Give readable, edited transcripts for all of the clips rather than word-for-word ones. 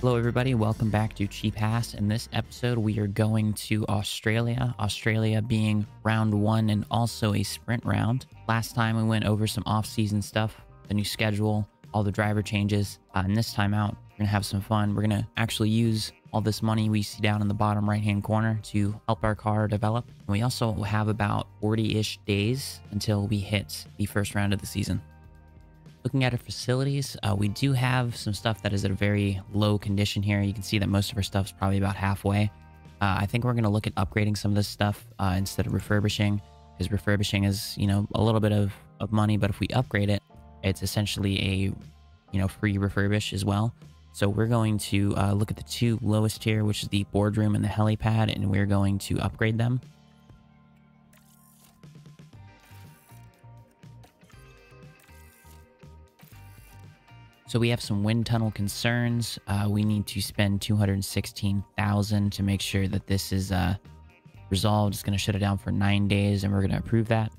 Hello everybody, welcome back to Cheap Haass. In this episode, we are going to Australia. Australia being round one and also a sprint round. Last time we went over some off-season stuff, the new schedule, all the driver changes. And this time out, we're gonna have some fun. We're gonna actually use all this money we see down in the bottom right-hand corner to help our car develop. And we also have about 40-ish days until we hit the first round of the season. Looking at our facilities, we do have some stuff that is at a very low condition here. You can see that most of our stuff is probably about halfway. I think we're going to look at upgrading some of this stuff instead of refurbishing, because refurbishing is, a little bit of money, but if we upgrade it, it's essentially a, free refurbish as well. So we're going to look at the two lowest tier, which is the boardroom and the helipad, and we're going to upgrade them. So we have some wind tunnel concerns. We need to spend 216,000 to make sure that this is resolved. It's going to shut it down for 9 days, and we're going to approve that.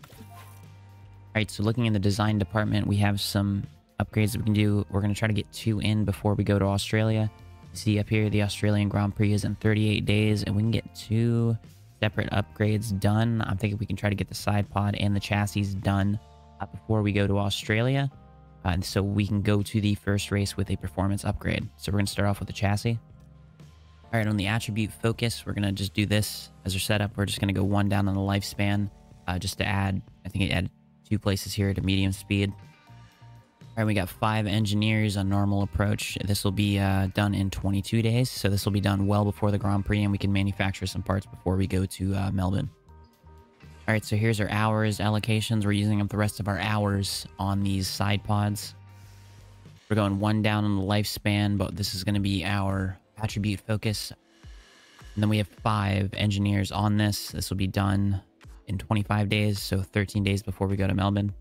All right, so looking in the design department, we have some upgrades that we can do. We're going to try to get 2 in before we go to Australia. You see up here, the Australian Grand Prix is in 38 days, and we can get 2 separate upgrades done. I'm thinking we can try to get the side pod and the chassis done before we go to Australia. And so we can go to the first race with a performance upgrade. So we're going to start off with the chassis. All right, on the attribute focus, we're going to just do this as our setup. We're just going to go 1 down on the lifespan just to add, I think it added 2 places here to medium speed. All right, we got 5 engineers on normal approach. This will be done in 22 days. So this will be done well before the Grand Prix, and we can manufacture some parts before we go to Melbourne. All right, so here's our hours allocations. We're using up the rest of our hours on these side pods. We're going 1 down on the lifespan, but this is going to be our attribute focus. And then we have 5 engineers on this. This will be done in 25 days, so 13 days before we go to Melbourne.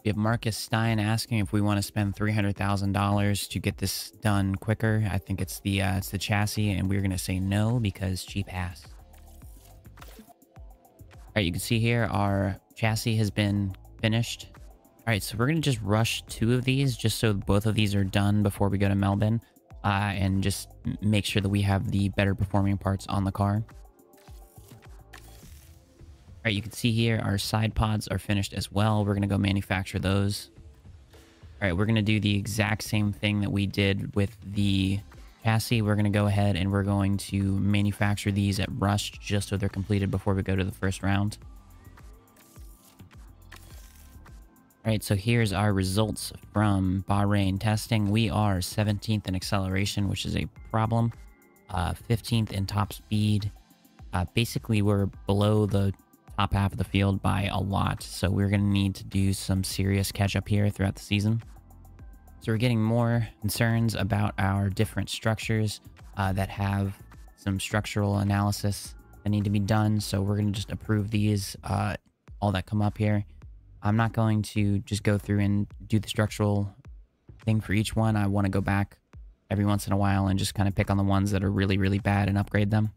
We have Marcus Stein asking if we want to spend $300,000 to get this done quicker. I think it's the chassis, and we're going to say no because Cheap Haass. All right, you can see here our chassis has been finished. All right, so we're going to just rush 2 of these just so both of these are done before we go to Melbourne and just make sure that we have the better performing parts on the car. All right, you can see here our side pods are finished as well. We're going to go manufacture those. All right, we're going to do the exact same thing that we did with the chassis. We're going to go ahead and we're going to manufacture these at rush just so they're completed before we go to the first round. All right, so here's our results from Bahrain testing. We are 17th in acceleration, which is a problem. 15th in top speed. Basically, we're below the top half of the field by a lot, so we're going to need to do some serious catch up here throughout the season. So we're getting more concerns about our different structures that have some structural analysis that need to be done. So we're going to just approve these, all that come up here. I'm not going to just go through and do the structural thing for each one. I want to go back every once in a while and just kind of pick on the ones that are really, really bad and upgrade them.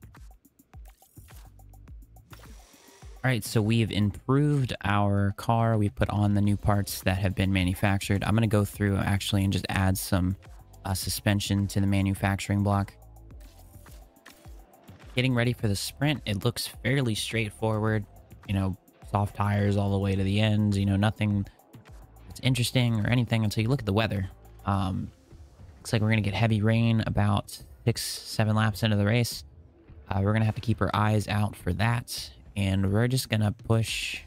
All right, so we've improved our car. We've put on the new parts that have been manufactured. I'm going to go through actually and just add some suspension to the manufacturing block. Getting ready for the sprint, it looks fairly straightforward. Soft tires all the way to the end. Nothing that's interesting or anything until you look at the weather. Looks like we're going to get heavy rain about 6-7 laps into the race. We're going to have to keep our eyes out for that. And we're just going to push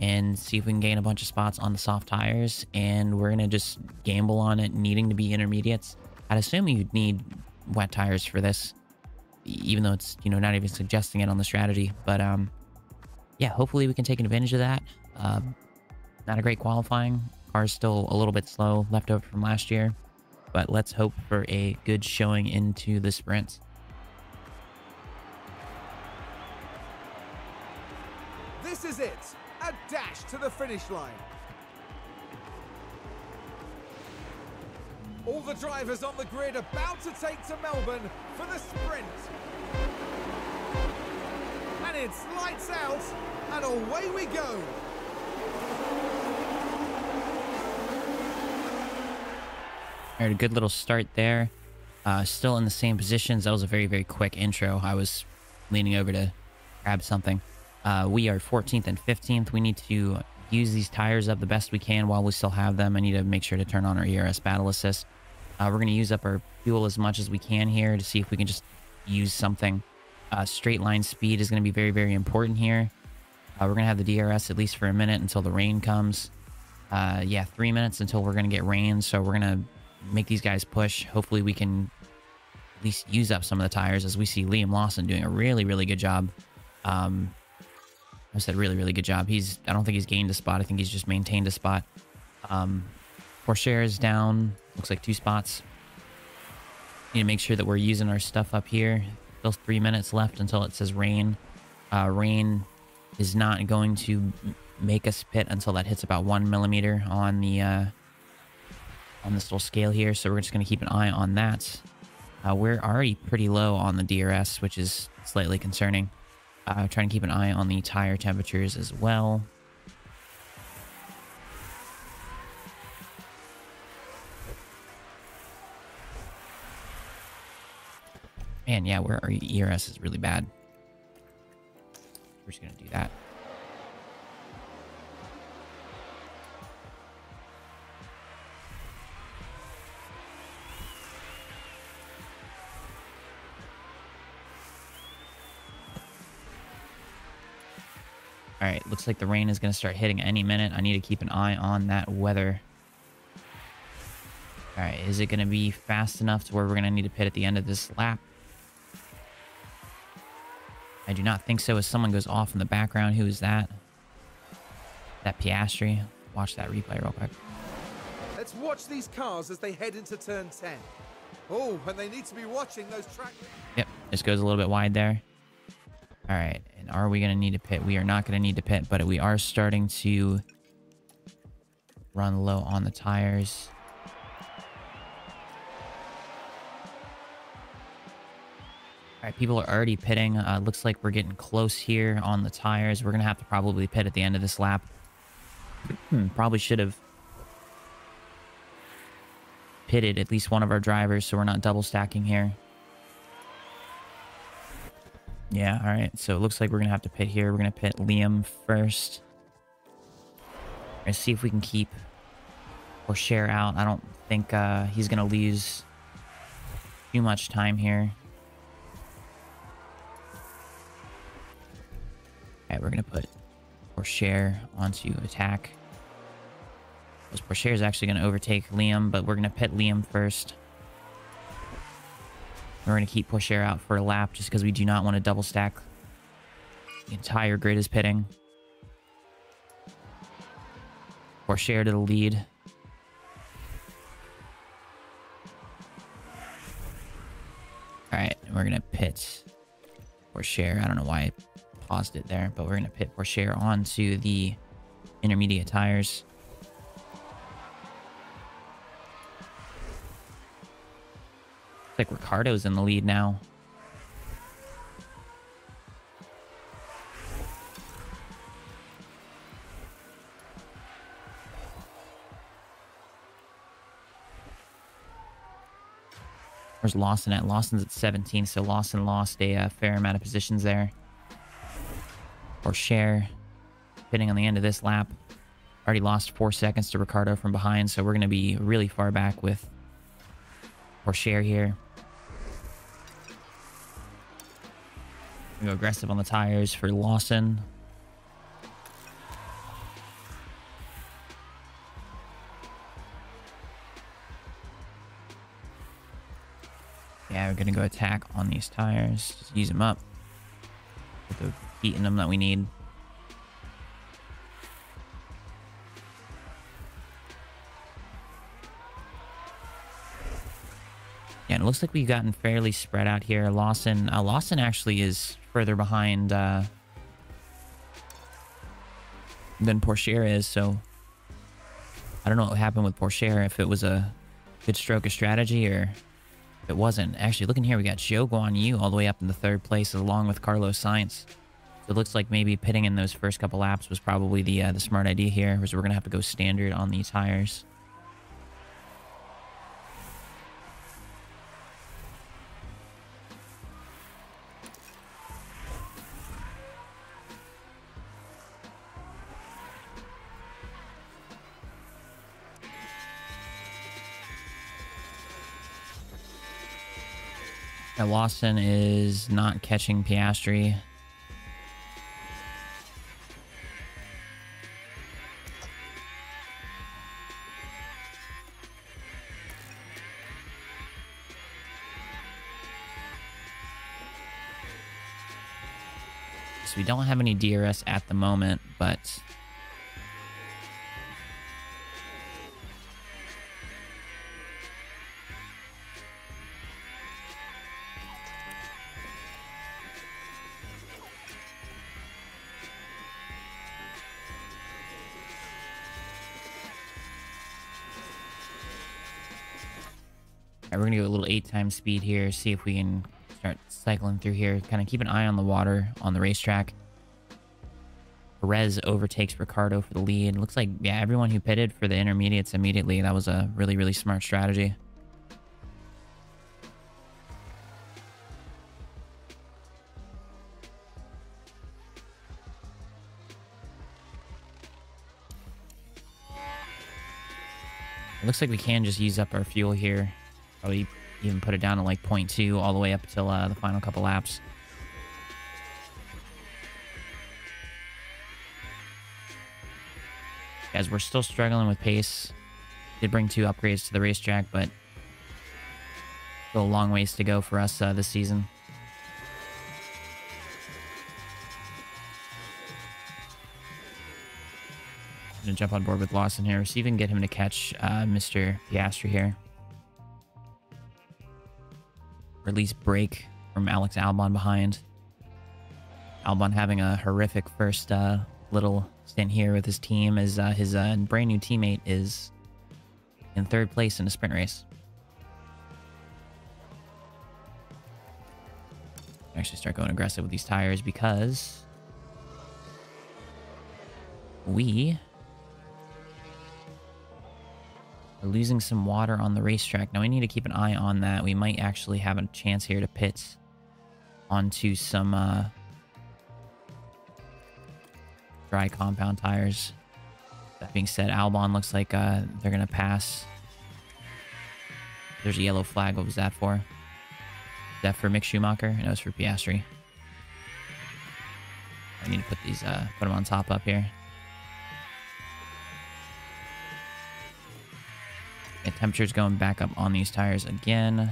and see if we can gain a bunch of spots on the soft tires. And we're going to just gamble on it needing to be intermediates. I'd assume you'd need wet tires for this, even though it's, not even suggesting it on the strategy. But, yeah, hopefully we can take advantage of that. Not a great qualifying. Car's still a little bit slow, left over from last year. But let's hope for a good showing into the sprint. This is it, a dash to the finish line. All the drivers on the grid about to take to Melbourne for the sprint. And it's lights out, and away we go. All right, a good little start there. Still in the same positions. That was a very, very quick intro. I was leaning over to grab something. We are 14th and 15th. We need to use these tires up the best we can while we still have them. I need to make sure to turn on our ERS battle assist. We're going to use up our fuel as much as we can here to see if we can just use something. Straight line speed is going to be very, very important here. We're going to have the DRS at least for a minute until the rain comes. Yeah, 3 minutes until we're going to get rain. So we're going to make these guys push. Hopefully we can at least use up some of the tires, as we see Liam Lawson doing a really, really good job. I said really, really good job. I don't think he's gained a spot. I think he's just maintained a spot. Pourchaire is down. Looks like 2 spots. Need to make sure that we're using our stuff up here. Still 3 minutes left until it says rain. Rain is not going to make us pit until that hits about 1 millimeter on this little scale here. So we're just going to keep an eye on that. We're already pretty low on the DRS, which is slightly concerning. Trying to keep an eye on the tire temperatures as well. Man, yeah, our ERS is really bad. We're just going to do that. All right, looks like the rain is going to start hitting any minute. I need to keep an eye on that weather. All right, is it going to be fast enough to where we're going to need to pit at the end of this lap? I do not think so. As someone goes off in the background, who is that? That Piastri. Watch that replay real quick. Let's watch these cars as they head into turn 10. Oh, and they need to be watching those track... Yep, this goes a little bit wide there. All right, and are we going to need to pit? We are not going to need to pit, but we are starting to run low on the tires. All right, people are already pitting. Looks like we're getting close here on the tires. We're going to have to probably pit at the end of this lap. Probably should have pitted at least one of our drivers so we're not double stacking here. Yeah, all right. So it looks like we're going to have to pit here. We're going to pit Liam first. Let's see if we can keep Pourchaire out. I don't think he's going to lose too much time here. All right, we're going to put Pourchaire onto attack. Because Pourchaire is actually going to overtake Liam, but we're going to pit Liam first. We're going to keep Pourchaire out for a lap just because we do not want to double stack. The entire grid is pitting. Pourchaire to the lead. All right, we're going to pit Pourchaire. I don't know why I paused it there, but we're going to pit Pourchaire onto the intermediate tires. Looks like Ricardo's in the lead now. Where's Lawson at? Lawson's at 17, so Lawson lost a fair amount of positions there. Pourchaire pitting on the end of this lap. Already lost 4 seconds to Ricardo from behind, so we're going to be really far back with Pourchaire here. Go aggressive on the tires for Lawson. Yeah, we're going to go attack on these tires. Just use them up. Put the heat in them that we need. Yeah, and it looks like we've gotten fairly spread out here. Lawson actually is further behind than Pourchaire is, so I don't know what happened with Pourchaire, if it was a good stroke of strategy or if it wasn't. Actually, looking here, we got Zhou Guan Yu all the way up in the 3rd place along with Carlos Sainz. So it looks like maybe pitting in those first couple laps was probably the smart idea here, because we're going to have to go standard on the tires. Yeah, Lawson is not catching Piastri. So we don't have any DRS at the moment, but we're gonna go a little 8 times speed here, see if we can start cycling through here. Kind of keep an eye on the water on the racetrack. Perez overtakes Ricardo for the lead. Looks like, yeah, everyone who pitted for the intermediates immediately. That was a really, really smart strategy. It looks like we can just use up our fuel here. Probably even put it down to like 0.2 all the way up till the final couple laps. Guys, we're still struggling with pace. Did bring 2 upgrades to the racetrack, but still a long ways to go for us this season. I'm gonna jump on board with Lawson here. See if we can get him to catch Mr. Piastri here. Or at least break from Alex Albon behind. Albon having a horrific first little stint here with his team, as his brand new teammate is in 3rd place in a sprint race. Actually start going aggressive with these tires because we are losing some water on the racetrack. Now we need to keep an eye on that. We might actually have a chance here to pit onto some dry compound tires. That being said, Albon looks like they're going to pass. There's a yellow flag. What was that for? Is that for Mick Schumacher? No, it's for Piastri. I need to put these, put them on top up here. And temperature's going back up on these tires again.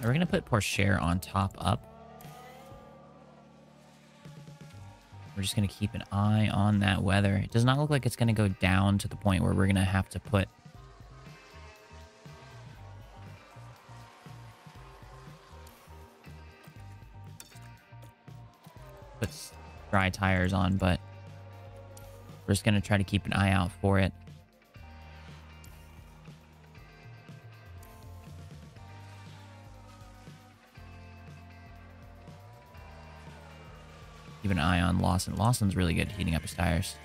We're going to put Porsche on top up. We're just going to keep an eye on that weather. It does not look like it's going to go down to the point where we're going to have to put dry tires on, but we're just going to try to keep an eye out for it. Keep an eye on Lawson. Lawson's really good at heating up his tires.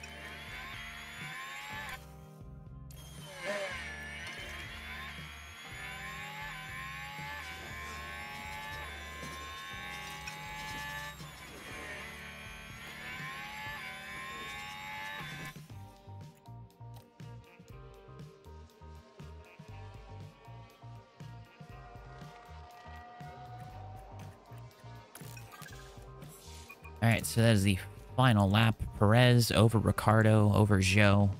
All right, so that is the final lap. Perez over Ricardo, over Zhou.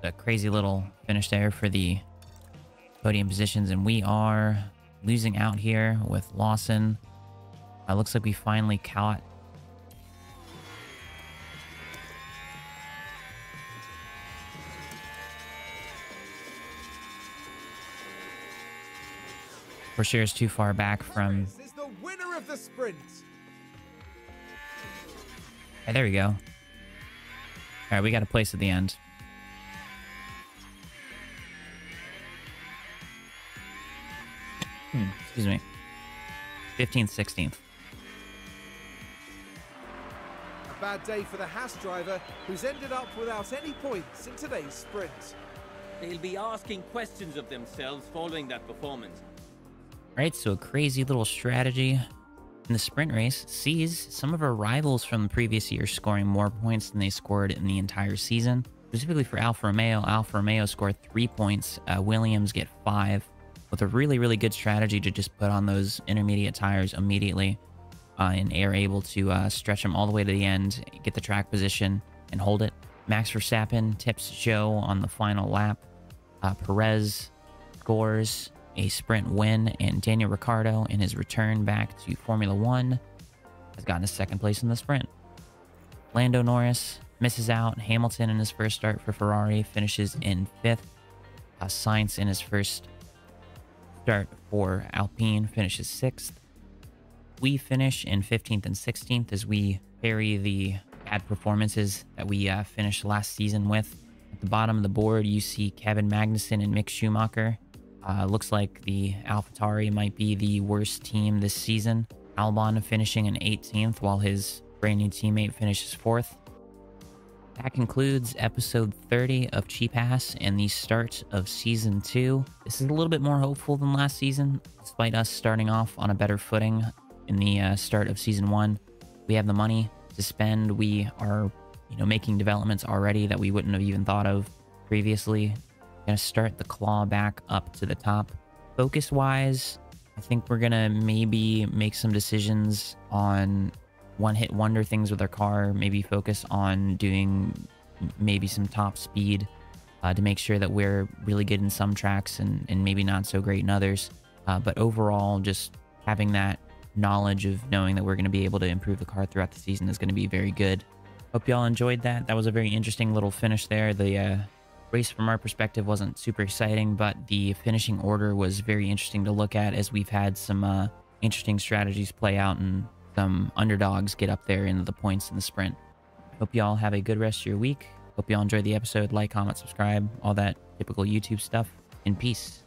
A crazy little finish there for the podium positions, and we are losing out here with Lawson. Looks like we finally caught Porsche is too far back from. Perez is the winner of the sprint. Hey, there we go. All right, we got a place at the end. Excuse me. 15th, 16th. A bad day for the Haas driver, who's ended up without any points in today's sprint. They'll be asking questions of themselves following that performance. All right, so a crazy little strategy in the sprint race sees some of our rivals from the previous year scoring more points than they scored in the entire season. Specifically for Alfa Romeo scored 3 points. Williams get 5, with a really, really good strategy to just put on those intermediate tires immediately, and are able to stretch them all the way to the end, get the track position, and hold it. Max Verstappen tips Joe on the final lap. Perez scores a sprint win, and Daniel Ricciardo, in his return back to Formula One, has gotten a second place in the sprint. Lando Norris misses out. Hamilton, in his first start for Ferrari, finishes in 5th. Sainz, in his first start for Alpine, finishes 6th. We finish in 15th and 16th as we parry the bad performances that we finished last season with. At the bottom of the board, you see Kevin Magnussen and Mick Schumacher. Looks like the AlphaTauri might be the worst team this season. Albon finishing in 18th, while his brand new teammate finishes 4th. That concludes episode 30 of Cheap Haass and the start of season 2. This is a little bit more hopeful than last season, despite us starting off on a better footing in the start of season 1. We have the money to spend. We are, making developments already that we wouldn't have even thought of previously. Gonna start the claw back up to the top. Focus wise, I think we're gonna maybe make some decisions on one-hit wonder things with our car. Maybe focus on doing maybe some top speed to make sure that we're really good in some tracks and maybe not so great in others. But overall, just having that knowledge of knowing that we're going to be able to improve the car throughout the season is going to be very good. Hope y'all enjoyed that. That was a very interesting little finish there. The race from our perspective wasn't super exciting, but the finishing order was very interesting to look at, as we've had some interesting strategies play out and some underdogs get up there in the points in the sprint. Hope y'all have a good rest of your week. Hope y'all enjoyed the episode. Like, comment, subscribe, all that typical YouTube stuff. And peace.